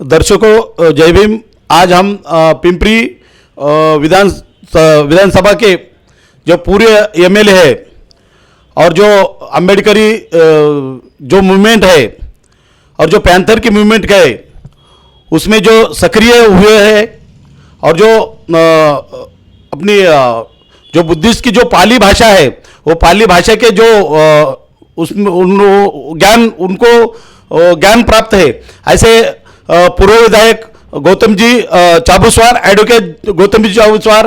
दर्शकों जय भीम। आज हम पिंपरी विधानसभा के जो पूरे एमएलए है और जो अम्बेडकरी जो मूवमेंट है और जो पैंथर की मूवमेंट गए उसमें जो सक्रिय हुए हैं और जो अपनी जो बुद्धिस्ट की जो पाली भाषा है वो पाली भाषा के जो उसमें ज्ञान उनको ज्ञान प्राप्त है, ऐसे पूर्व विधायक Gautam ji चाबुसवार, advocate Gautam ji चाबुसवार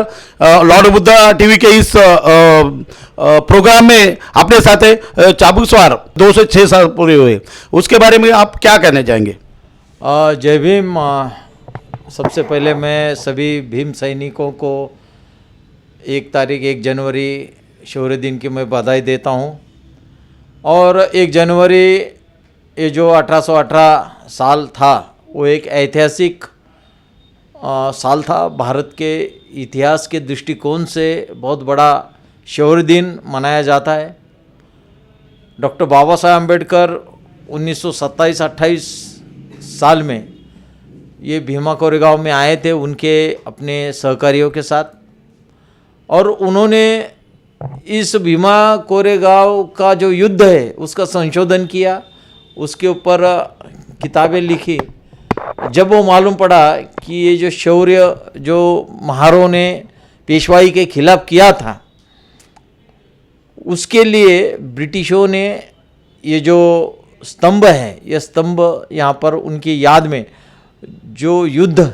Lord Buddha TV के इस प्रोग्राम में अपने साथ है। चाबुसवार 2 से 6 साल पूरे हुए, उसके बारे में आप क्या कहना चाहेंगे? जय भीम। सबसे पहले मैं सभी भीम सैनिकों को 1 जनवरी शौर्य दिन की मैं बधाई देता हूं। और 1 जनवरी ये जो 1818 साल था वो एक ऐतिहासिक साल था। भारत के इतिहास के दृष्टिकोण से बहुत बड़ा शौर्य दिन मनाया जाता है। डॉक्टर बाबा साहेब अम्बेडकर 1927-28 साल में ये भीमा कोरेगांव में आए थे उनके अपने सहकारियों के साथ, और उन्होंने इस भीमा कोरेगांव का जो युद्ध है उसका संशोधन किया, उसके ऊपर किताबें लिखी। जब वो मालूम पड़ा कि ये जो शौर्य जो महारों ने पेशवाई के खिलाफ किया था उसके लिए ब्रिटिशों ने ये जो स्तंभ है, ये स्तंभ यहाँ पर उनकी याद में जो युद्ध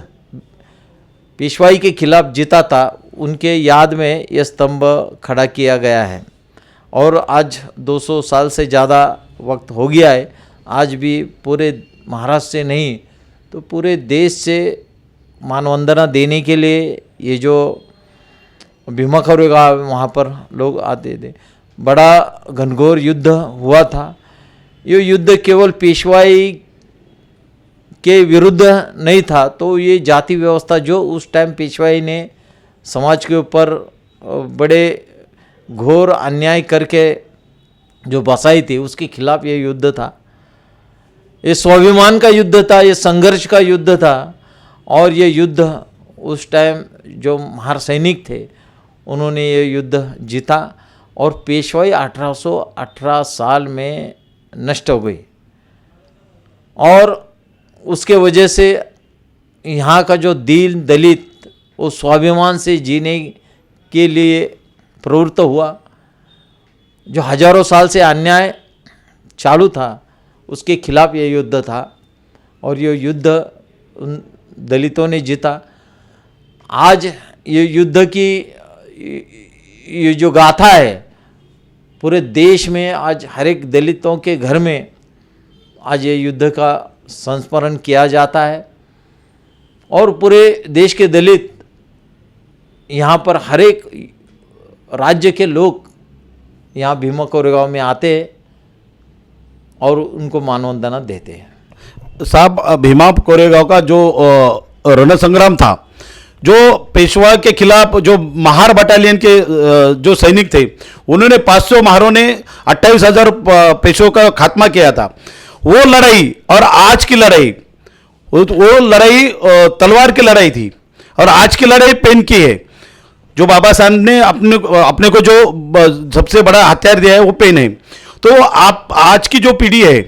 पेशवाई के खिलाफ जीता था उनके याद में ये स्तंभ खड़ा किया गया है। और आज 200 साल से ज़्यादा वक्त हो गया है, आज भी पूरे महाराष्ट्र से नहीं तो पूरे देश से मानवंदना देने के लिए ये जो भीमा कोरेगांव वहाँ पर लोग आते थे। बड़ा घनघोर युद्ध हुआ था। ये युद्ध केवल पेशवाई के विरुद्ध नहीं था, तो ये जाति व्यवस्था जो उस टाइम पेशवाई ने समाज के ऊपर बड़े घोर अन्याय करके जो बसाई थी उसके खिलाफ ये युद्ध था। ये स्वाभिमान का युद्ध था, ये संघर्ष का युद्ध था। और ये युद्ध उस टाइम जो महार सैनिक थे उन्होंने ये युद्ध जीता और पेशवाई 1818 साल में नष्ट हो गई। और उसके वजह से यहाँ का जो दीन दलित वो स्वाभिमान से जीने के लिए प्रवृत्त हुआ। जो हजारों साल से अन्याय चालू था उसके खिलाफ ये युद्ध था और ये युद्ध उन दलितों ने जीता। आज ये युद्ध की ये जो गाथा है पूरे देश में, आज हर एक दलितों के घर में आज ये युद्ध का संस्मरण किया जाता है। और पूरे देश के दलित यहाँ पर हर एक राज्य के लोग यहाँ भीमा कोरेगांव में आते हैं और उनको मानवंदना देते हैं। साहब, भीमा कोरेगांव का जो रण संग्राम था, जो पेशवा के खिलाफ जो महार बटालियन के जो सैनिक थे उन्होंने 500 महारों ने 28,000 पेशवों का खात्मा किया था। वो लड़ाई और आज की लड़ाई, वो लड़ाई तलवार की लड़ाई थी और आज की लड़ाई पेन की है। जो बाबा साहब ने अपने को जो सबसे बड़ा हथियार दिया है वो पेन है। तो आप आज की जो पीढ़ी है,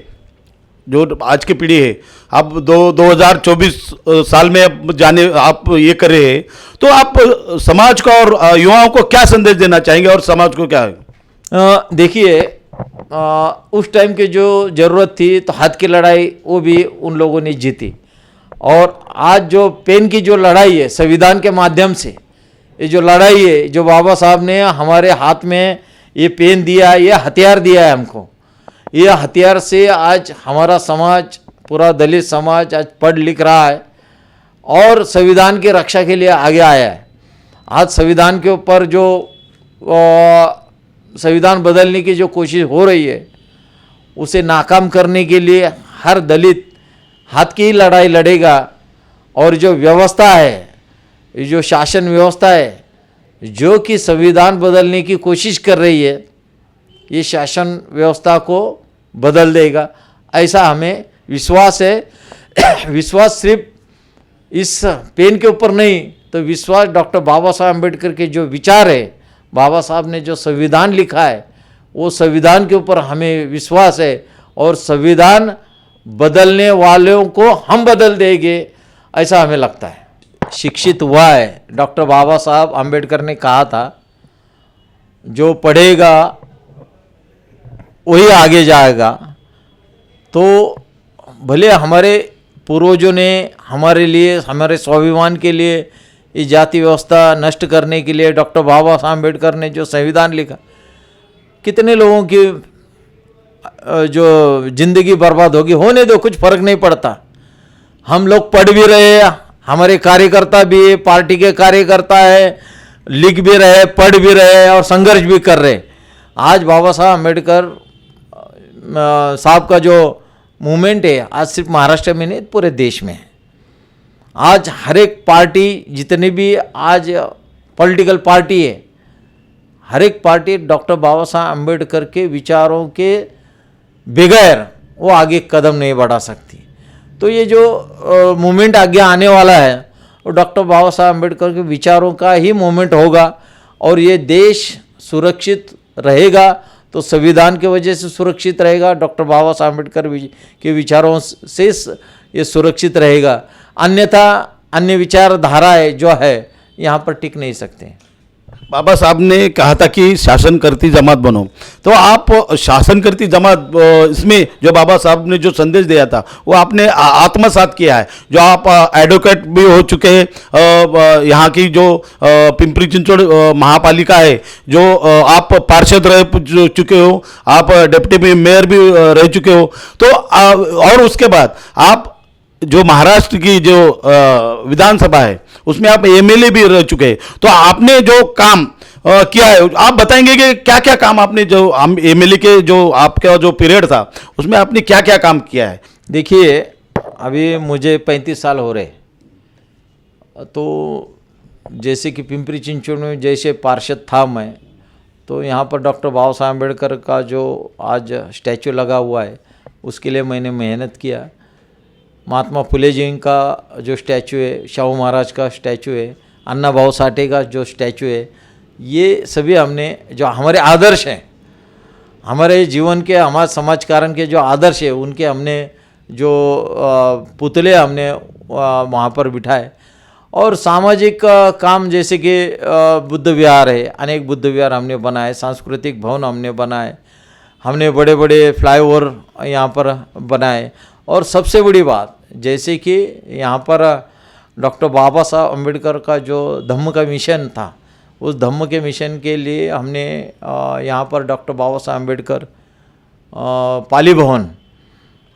जो आज की पीढ़ी है, आप 2024 साल में अब जाने आप ये कर रहे हैं, तो आप समाज को और युवाओं को क्या संदेश देना चाहेंगे और समाज को क्या है? देखिए, उस टाइम की जो ज़रूरत थी तो हाथ की लड़ाई वो भी उन लोगों ने जीती। और आज जो पेन की जो लड़ाई है संविधान के माध्यम से, ये जो लड़ाई है जो बाबा साहब ने हमारे हाथ में ये पेन दिया है, ये हथियार दिया है हमको, ये हथियार से आज हमारा समाज, पूरा दलित समाज आज पढ़ लिख रहा है और संविधान की रक्षा के लिए आगे आया है। आज संविधान के ऊपर जो संविधान बदलने की जो कोशिश हो रही है उसे नाकाम करने के लिए हर दलित हाथ की ही लड़ाई लड़ेगा। और जो व्यवस्था है, जो शासन व्यवस्था है जो कि संविधान बदलने की कोशिश कर रही है, ये शासन व्यवस्था को बदल देगा, ऐसा हमें विश्वास है। विश्वास सिर्फ इस पेन के ऊपर नहीं, तो विश्वास डॉक्टर बाबा साहब अम्बेडकर के जो विचार है, बाबा साहब ने जो संविधान लिखा है, वो संविधान के ऊपर हमें विश्वास है और संविधान बदलने वालों को हम बदल देंगे, ऐसा हमें लगता है। शिक्षित हुआ है, डॉक्टर बाबा साहब अम्बेडकर ने कहा था जो पढ़ेगा वही आगे जाएगा। तो भले हमारे पूर्वजों ने हमारे लिए, हमारे स्वाभिमान के लिए, इस जाति व्यवस्था नष्ट करने के लिए डॉक्टर बाबा साहब अम्बेडकर ने जो संविधान लिखा, कितने लोगों की जो जिंदगी बर्बाद होगी, होने दो, कुछ फर्क नहीं पड़ता। हम लोग पढ़ भी रहे, हमारे कार्यकर्ता भी, पार्टी के कार्यकर्ता है, लिख भी रहे, पढ़ भी रहे और संघर्ष भी कर रहे। आज बाबा साहब अम्बेडकर साहब का जो मूवमेंट है, आज सिर्फ महाराष्ट्र में नहीं, पूरे देश में है। आज हर एक पार्टी, जितनी भी आज पॉलिटिकल पार्टी है, हर एक पार्टी डॉक्टर बाबा साहब अम्बेडकर के विचारों के बगैर वो आगे कदम नहीं बढ़ा सकती। तो ये जो मूवमेंट आगे आने वाला है, वो डॉक्टर बाबा साहब अम्बेडकर के विचारों का ही मूवमेंट होगा और ये देश सुरक्षित रहेगा तो संविधान की वजह से सुरक्षित रहेगा, डॉक्टर बाबा साहब अम्बेडकर के विचारों से ये सुरक्षित रहेगा। अन्यथा अन्य विचारधाराएं जो है यहाँ पर टिक नहीं सकते। बाबा साहब ने कहा था कि शासन करती जमात बनो, तो आप शासन करती जमात, इसमें जो बाबा साहब ने जो संदेश दिया था वो आपने आत्मसात किया है। जो आप एडवोकेट भी हो चुके हैं, यहाँ की जो पिंपरी चिंचवड़ महापालिका है, जो आप पार्षद रह चुके हो, आप डिप्टी मेयर भी रह चुके हो, तो और उसके बाद आप जो महाराष्ट्र की जो विधानसभा है उसमें आप एमएलए भी रह चुके हैं। तो आपने जो काम किया है, आप बताएंगे कि क्या क्या काम आपने, जो एमएलए के जो आपका जो पीरियड था उसमें आपने क्या क्या काम किया है? देखिए, अभी मुझे 35 साल हो रहे, तो जैसे कि पिंपरी चिंचवड़ में जैसे पार्षद था मैं, तो यहाँ पर डॉक्टर बाबा साहब अम्बेडकर का जो आज स्टैचू लगा हुआ है उसके लिए मैंने मेहनत किया। महात्मा फुले जी का जो स्टैचू है, शाहू महाराज का स्टैचू है, अन्ना भाऊ साठे का जो स्टैचू है, ये सभी हमने, जो हमारे आदर्श हैं, हमारे जीवन के, हमारे समाजकारण के जो आदर्श है, उनके हमने जो पुतले हमने वहाँ पर बिठाए। और सामाजिक काम जैसे कि बुद्ध विहार है, अनेक बुद्ध विहार हमने बनाए, सांस्कृतिक भवन हमने बनाए, हमने बड़े बड़े फ्लाईओवर यहाँ पर बनाए। और सबसे बड़ी बात, जैसे कि यहाँ पर डॉक्टर बाबा साहब अम्बेडकर का जो धम्म का मिशन था, उस धम्म के मिशन के लिए हमने यहाँ पर डॉक्टर बाबा साहब अम्बेडकर पाली भवन,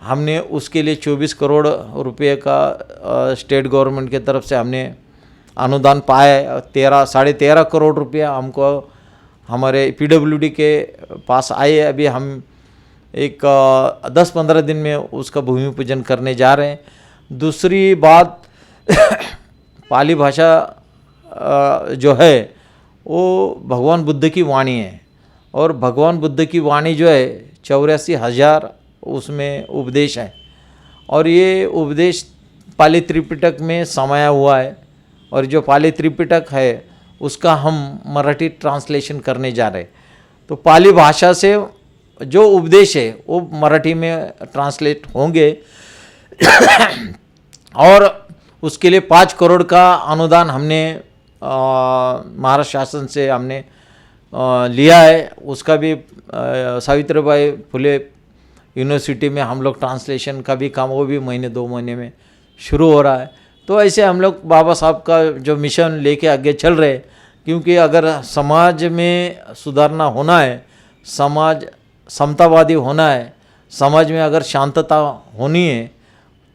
हमने उसके लिए 24 करोड़ रुपए का स्टेट गवर्नमेंट की तरफ से हमने अनुदान पाया। 13.5 करोड़ रुपया हमको हमारे पीडब्ल्यूडी के पास आए। अभी हम एक 10-15 दिन में उसका भूमि पूजन करने जा रहे हैं। दूसरी बात, पाली भाषा जो है वो भगवान बुद्ध की वाणी है, और भगवान बुद्ध की वाणी जो है 84,000 उसमें उपदेश है, और ये उपदेश पाली त्रिपिटक में समाया हुआ है। और जो पाली त्रिपिटक है उसका हम मराठी ट्रांसलेशन करने जा रहे हैं। तो पाली भाषा से जो उपदेश है वो मराठी में ट्रांसलेट होंगे और उसके लिए 5 करोड़ का अनुदान हमने महाराष्ट्र शासन से हमने लिया है। उसका भी सावित्रीबाई फुले यूनिवर्सिटी में हम लोग ट्रांसलेशन का भी काम, वो भी महीने 2 महीने में शुरू हो रहा है। तो ऐसे हम लोग बाबा साहब का जो मिशन लेके आगे चल रहे हैं, क्योंकि अगर समाज में सुधारना होना है, समाज समतावादी होना है, समाज में अगर शांतता होनी है,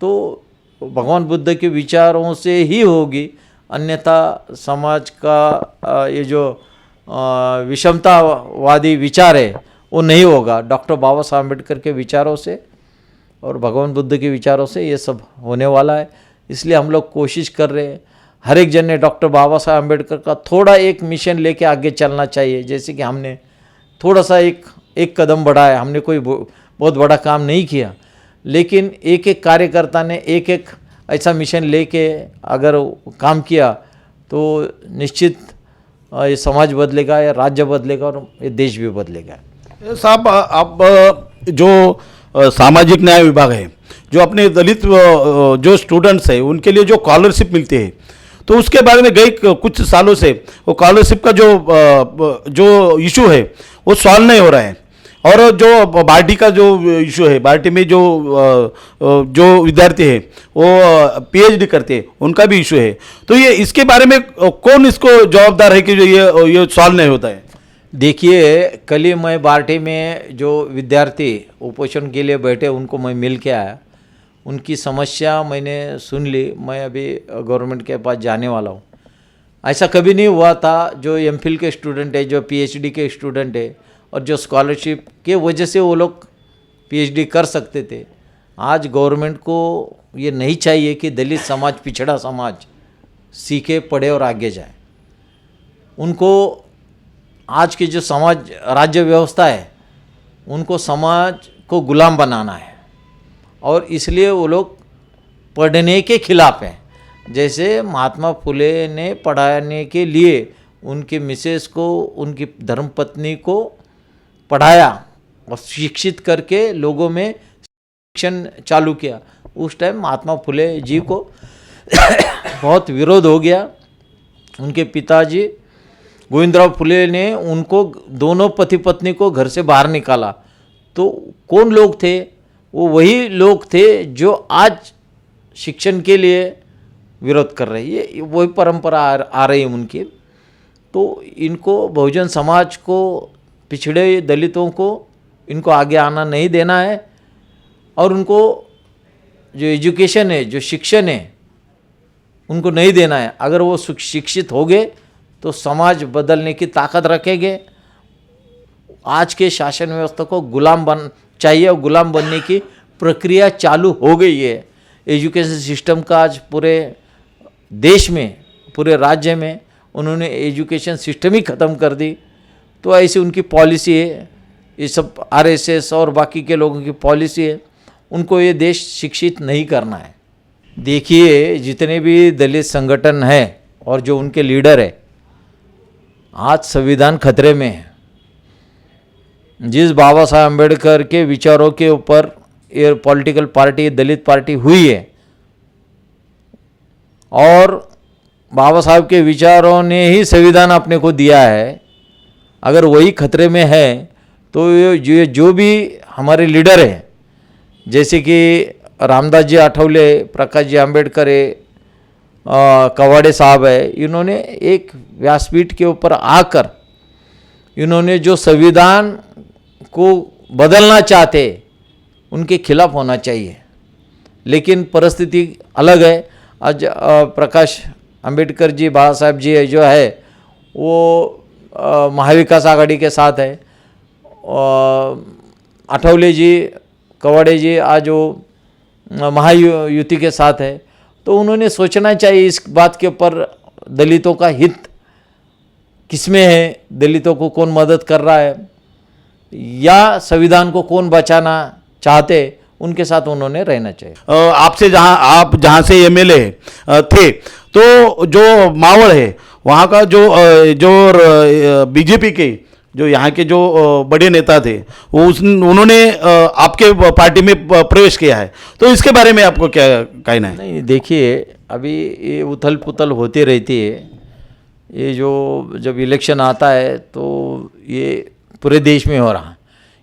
तो भगवान बुद्ध के विचारों से ही होगी, अन्यथा समाज का ये जो विषमतावादी विचार है वो नहीं होगा। डॉक्टर बाबा साहब अम्बेडकर के विचारों से और भगवान बुद्ध के विचारों से ये सब होने वाला है। इसलिए हम लोग कोशिश कर रहे हैं, हर एक जन ने डॉक्टर बाबा साहब अम्बेडकर का थोड़ा एक मिशन लेके आगे चलना चाहिए। जैसे कि हमने थोड़ा सा एक कदम बढ़ाया, हमने कोई बहुत बड़ा काम नहीं किया, लेकिन एक एक कार्यकर्ता ने एक एक ऐसा मिशन लेके अगर काम किया तो निश्चित ये समाज बदलेगा, या राज्य बदलेगा और ये देश भी बदलेगा। साहब, आप जो सामाजिक न्याय विभाग है, जो अपने दलित जो स्टूडेंट्स है उनके लिए जो स्कॉलरशिप मिलती है, तो उसके बारे में गए कुछ सालों से वो स्कॉलरशिप का जो इशू है वो सॉल्व नहीं हो रहा है। और जो बार्टी का जो इशू है, बार्टी में जो विद्यार्थी है वो पीएचडी करते हैं, उनका भी इशू है। तो ये इसके बारे में कौन इसको जवाबदार है कि जो ये सॉल्व नहीं होता है? देखिए, कल ही मैं बार्टी में जो विद्यार्थी उपोषण के लिए बैठे उनको मैं मिल के आया, उनकी समस्या मैंने सुन ली। मैं अभी गवर्नमेंट के पास जाने वाला हूँ। ऐसा कभी नहीं हुआ था। जो एमफिल के स्टूडेंट है, जो पीएचडी के स्टूडेंट है और जो स्कॉलरशिप के वजह से वो लोग पीएचडी कर सकते थे, आज गवर्नमेंट को ये नहीं चाहिए कि दलित समाज, पिछड़ा समाज सीखे, पढ़े और आगे जाए। उनको आज के जो समाज राज्य व्यवस्था है उनको समाज को गुलाम बनाना है, और इसलिए वो लोग पढ़ने के खिलाफ हैं। जैसे महात्मा फुले ने पढ़ाने के लिए उनके मिसेस को, उनकी धर्मपत्नी को पढ़ाया और शिक्षित करके लोगों में शिक्षण चालू किया। उस टाइम महात्मा फुले जी को बहुत विरोध हो गया। उनके पिताजी गोविंदराव फुले ने उनको, दोनों पति पत्नी को घर से बाहर निकाला। तो कौन लोग थे? वो वही लोग थे जो आज शिक्षण के लिए विरोध कर रहे हैं। ये वही परंपरा आ रही है उनकी। तो इनको, बहुजन समाज को, पिछड़े दलितों को, इनको आगे आना नहीं देना है, और उनको जो एजुकेशन है, जो शिक्षण है, उनको नहीं देना है। अगर वो शिक्षित हो गए तो समाज बदलने की ताकत रखेंगे। आज के शासन व्यवस्था को गुलाम चाहिए, और गुलाम बनने की प्रक्रिया चालू हो गई है। एजुकेशन सिस्टम का आज पूरे देश में, पूरे राज्य में उन्होंने एजुकेशन सिस्टम ही ख़त्म कर दी। तो ऐसी उनकी पॉलिसी है। ये सब आरएसएस और बाकी के लोगों की पॉलिसी है। उनको ये देश शिक्षित नहीं करना है। देखिए, जितने भी दलित संगठन हैं और जो उनके लीडर है, आज संविधान खतरे में है। जिस बाबा साहब अम्बेडकर के विचारों के ऊपर ये पॉलिटिकल पार्टी, दलित पार्टी हुई है, और बाबा साहब के विचारों ने ही संविधान अपने को दिया है। अगर वही खतरे में है तो ये जो भी हमारे लीडर हैं, जैसे कि रामदास जी आठवले, प्रकाश जी आंबेडकर है, कवाड़े साहब है, इन्होंने एक व्यासपीठ के ऊपर आकर इन्होंने जो संविधान को बदलना चाहते, उनके खिलाफ होना चाहिए। लेकिन परिस्थिति अलग है। आज प्रकाश अंबेडकर जी, बाबा साहब जी जो है वो महाविकास आघाड़ी के साथ है। आठवले जी, कवाड़े जी आज वो महायुति के साथ है। तो उन्होंने सोचना चाहिए इस बात के ऊपर, दलितों का हित किसमें है, दलितों को कौन मदद कर रहा है, या संविधान को कौन बचाना चाहते, उनके साथ उन्होंने रहना चाहिए। आपसे आप जहाँ से एमएलए थे, तो जो मावड़ है वहाँ का जो बीजेपी के जो यहाँ के जो बड़े नेता थे, उन्होंने आपके पार्टी में प्रवेश किया है, तो इसके बारे में आपको क्या कहना है? नहीं, देखिए, अभी ये उथल पुथल होती रहती है। ये जो जब इलेक्शन आता है तो ये पूरे देश में हो रहा है,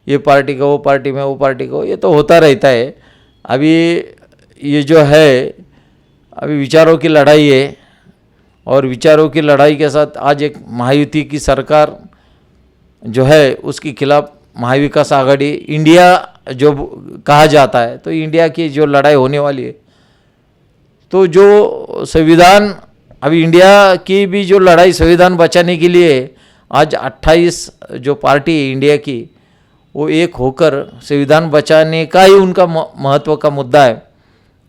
ये पार्टी का वो पार्टी में, वो पार्टी को, ये तो होता रहता है। अभी ये जो है, अभी विचारों की लड़ाई है, और विचारों की लड़ाई के साथ आज एक महायुति की सरकार जो है उसके खिलाफ महाविकास आघाड़ी, इंडिया जो कहा जाता है, तो इंडिया की जो लड़ाई होने वाली है। तो जो संविधान, अभी इंडिया की भी जो लड़ाई संविधान बचाने के लिए, आज 28 जो पार्टी है इंडिया की, वो एक होकर संविधान बचाने का ही उनका महत्व का मुद्दा है,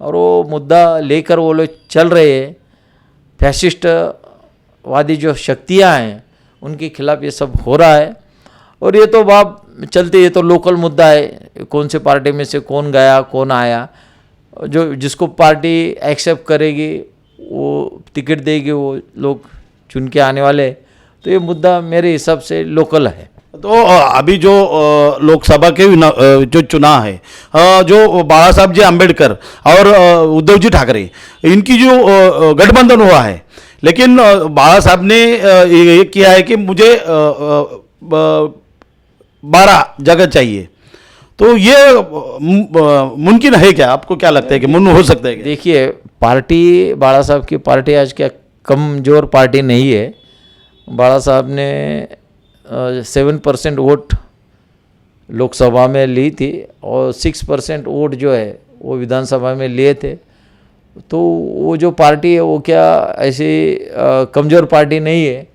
और वो मुद्दा लेकर वो लोग चल रहे हैं। फैसिस्ट वादी जो शक्तियां हैं उनके खिलाफ ये सब हो रहा है। और ये तो बात चलते, ये तो लोकल मुद्दा है, कौन से पार्टी में से कौन गया कौन आया, जो जिसको पार्टी एक्सेप्ट करेगी वो टिकट देगी, वो लोग चुन के आने वाले। तो ये मुद्दा मेरे हिसाब से लोकल है। तो अभी जो लोकसभा के जो चुनाव है, जो बाबा साहब जी आम्बेडकर और उद्धव जी ठाकरे, इनकी जो गठबंधन हुआ है, लेकिन बाबा साहब ने ये किया है कि मुझे 12 जगह चाहिए। तो ये मुमकिन है क्या? आपको क्या लगता है कि मुमकिन हो सकता है क्या? देखिए, पार्टी, बाला साहब की पार्टी आज क्या कमज़ोर पार्टी नहीं है। बाला साहब ने 7% वोट लोकसभा में ली थी और 6% वोट जो है वो विधानसभा में लिए थे। तो वो जो पार्टी है वो क्या ऐसी कमज़ोर पार्टी नहीं है,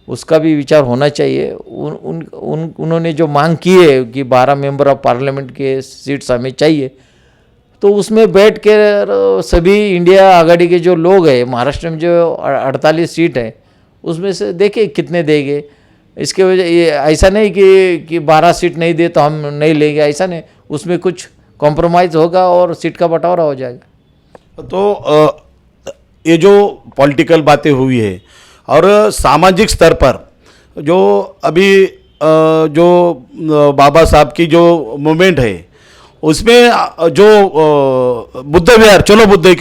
उसका भी विचार होना चाहिए। उन्होंने जो मांग की है कि 12 मेंबर ऑफ पार्लियामेंट के सीट्स हमें चाहिए, तो उसमें बैठ के सभी इंडिया आघाड़ी के जो लोग हैं, महाराष्ट्र में जो 48 सीट है उसमें से देखिए कितने देंगे। इसके वजह ये ऐसा नहीं कि 12 सीट नहीं दे तो हम नहीं लेंगे, ऐसा नहीं, उसमें कुछ कॉम्प्रोमाइज़ होगा और सीट का बंटवारा हो जाएगा। तो ये जो पॉलिटिकल बातें हुई है और सामाजिक स्तर पर जो अभी जो बाबा साहब की जो मूवमेंट है, उसमें जो बुद्ध विहार, चलो बुद्ध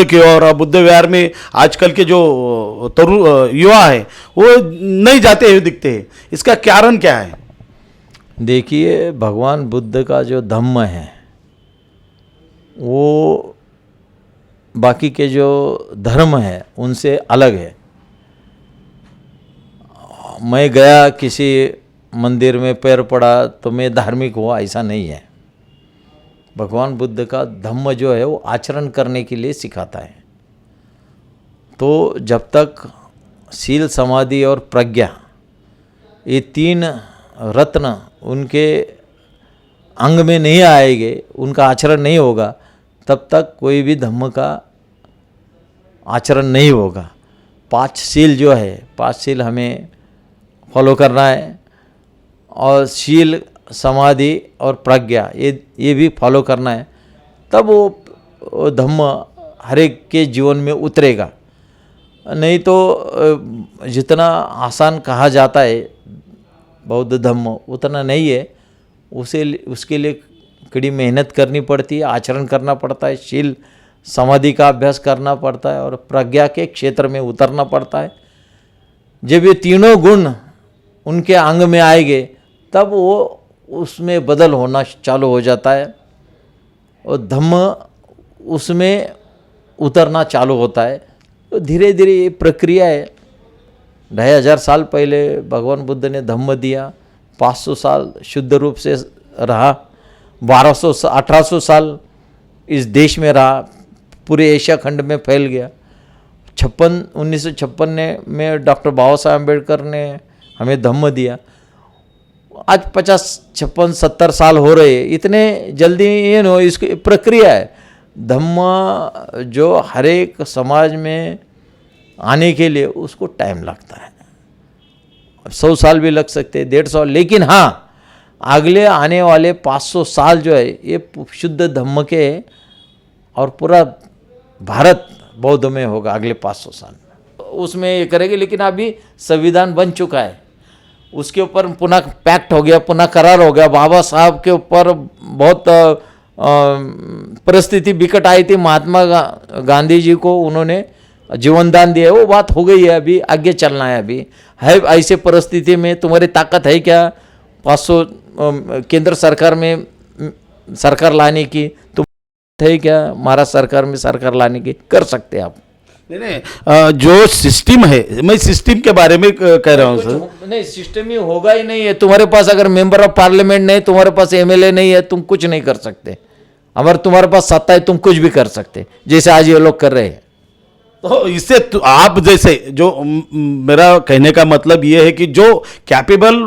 की और बुद्ध विहार में आजकल के जो तरुण युवा है वो नहीं जाते हुए दिखते हैं, इसका कारण क्या है? देखिए, भगवान बुद्ध का जो धम्म है वो बाकी के जो धर्म है उनसे अलग है। मैं गया किसी मंदिर में पैर पड़ा तो मैं धार्मिक हुआ, ऐसा नहीं है। भगवान बुद्ध का धम्म जो है वो आचरण करने के लिए सिखाता है। तो जब तक शील, समाधि और प्रज्ञा, ये 3 रत्न उनके अंग में नहीं आएंगे, उनका आचरण नहीं होगा, तब तक कोई भी धम्म का आचरण नहीं होगा। 5 शील जो है, 5 शील हमें फॉलो करना है, और शील, समाधि और प्रज्ञा ये भी फॉलो करना है, तब वो धम्म हर एक के जीवन में उतरेगा। नहीं तो जितना आसान कहा जाता है बौद्ध धम्म, उतना नहीं है। उसके लिए कड़ी मेहनत करनी पड़ती है, आचरण करना पड़ता है, शील समाधि का अभ्यास करना पड़ता है और प्रज्ञा के क्षेत्र में उतरना पड़ता है। जब ये तीनों गुण उनके अंग में आएंगे तब वो उसमें बदल होना चालू हो जाता है और धम्म उसमें उतरना चालू होता है। तो धीरे धीरे ये प्रक्रिया है। 2500 साल पहले भगवान बुद्ध ने धम्म दिया, 500 साल शुद्ध रूप से रहा, 1800 साल इस देश में रहा, पूरे एशिया खंड में फैल गया। 1956 में डॉक्टर बाबा साहब अम्बेडकर ने हमें धम्म दिया। आज 50, 56, 70 साल हो रहे हैं। इतने जल्दी ये नो, इसकी प्रक्रिया है। धम्म जो हर एक समाज में आने के लिए उसको टाइम लगता है, 100 साल भी लग सकते हैं, 150, लेकिन हाँ अगले आने वाले 500 साल जो है ये शुद्ध धम्म के, और पूरा भारत बौद्ध में होगा अगले 500 साल में, उसमें ये करेंगे। लेकिन अभी संविधान बन चुका है, उसके ऊपर पुनः पैक्ट हो गया, पुनः करार हो गया। बाबा साहब के ऊपर बहुत परिस्थिति बिकट आई थी, महात्मा गांधी जी को उन्होंने जीवन दान दिया, वो बात हो गई है, अभी आगे चलना है। अभी है ऐसे परिस्थिति में तुम्हारी ताकत है क्या 500 केंद्र सरकार में सरकार लाने की? तुम है क्या महाराष्ट्र सरकार में सरकार लाने की? कर सकते हैं आप। नहीं, जो सिस्टम है, मैं सिस्टम के बारे में कह रहा हूँ सर। नहीं, सिस्टम ही होगा ही नहीं है। तुम्हारे पास अगर मेंबर ऑफ पार्लियामेंट नहीं, तुम्हारे पास एमएलए नहीं है, तुम कुछ नहीं कर सकते। अगर तुम्हारे पास सत्ता है तुम कुछ भी कर सकते, जैसे आज ये लोग कर रहे हैं। तो इससे आप जैसे जो मेरा कहने का मतलब ये है कि जो कैपेबल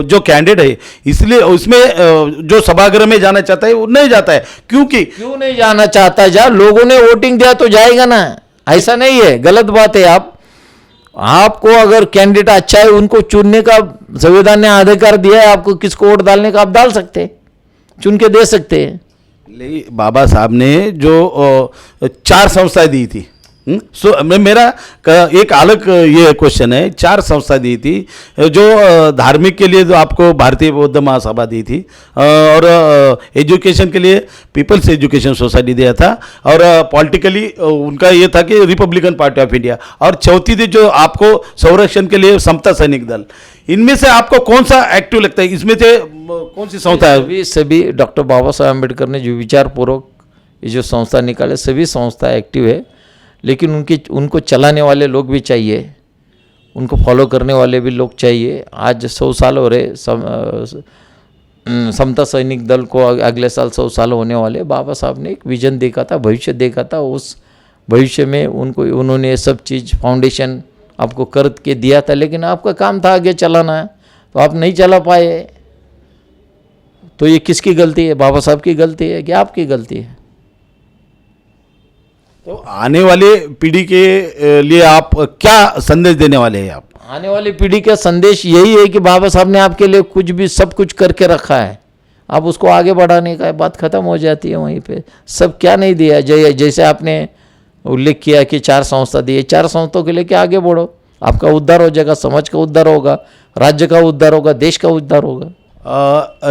जो कैंडिडेट है, इसलिए उसमें जो सभागृह में जाना चाहता है वो नहीं जाता है। क्यों नहीं जाना चाहता? जा, लोगों ने वोटिंग दिया तो जाएगा ना, ऐसा नहीं है, गलत बात है। आप आपको अगर कैंडिडेट अच्छा है उनको चुनने का संविधान ने अधिकार दिया है, आपको किसको वोट डालने का आप डाल सकते हैं, चुन के दे सकते हैं। लेकिन बाबा साहब ने जो 4 संस्थाएं दी थी, मेरा एक अलग ये क्वेश्चन है, 4 संस्था दी थी जो धार्मिक के लिए जो आपको भारतीय बौद्ध महासभा दी थी, और एजुकेशन के लिए पीपल्स एजुकेशन सोसाइटी दिया था, और पॉलिटिकली उनका ये था कि रिपब्लिकन पार्टी ऑफ इंडिया, और चौथी थी जो आपको संरक्षण के लिए समता सैनिक दल। इनमें से आपको कौन सा एक्टिव लगता है, इसमें से कौन सी संस्था है? सभी डॉक्टर बाबा साहब अम्बेडकर ने जो विचारपूर्वक ये जो संस्था निकाले, सभी संस्था एक्टिव है, लेकिन उनको चलाने वाले लोग भी चाहिए, उनको फॉलो करने वाले भी लोग चाहिए। आज 100 साल हो रहे समता सैनिक दल को, अगले साल 100 साल होने वाले। बाबा साहब ने एक विजन देखा था, भविष्य देखा था, उस भविष्य में उन्होंने ये सब चीज़ फाउंडेशन आपको कर के दिया था, लेकिन आपका काम था आगे चलाना है, तो आप नहीं चला पाए। तो ये किसकी गलती है? बाबा साहब की गलती है कि आपकी गलती है? तो आने वाले पीढ़ी के लिए आप क्या संदेश देने वाले हैं? आप आने वाली पीढ़ी का संदेश यही है कि बाबा साहब ने आपके लिए कुछ भी सब कुछ करके रखा है, आप उसको आगे बढ़ाने का, बात खत्म हो जाती है वहीं पे। सब क्या नहीं दिया, जैसे आपने उल्लेख किया कि 4 संस्था दिए, 4 संस्थाओं के लेके आगे बढ़ो, आपका उद्धार हो जाएगा, समाज का उद्धार होगा, राज्य का उद्धार होगा, देश का उद्धार होगा।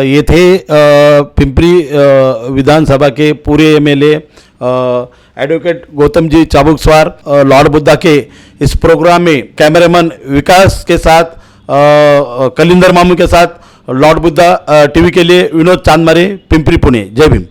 ये थे पिंपरी विधानसभा के पूरे MLA advocate Gautam ji Chabukswar, Lord Buddha के इस प्रोग्राम में कैमरामैन विकास के साथ, कलिंदर मामू के साथ, लॉर्ड बुद्धा टीवी के लिए विनोद चांदमारे, पिंपरी पुणे। जय भीम।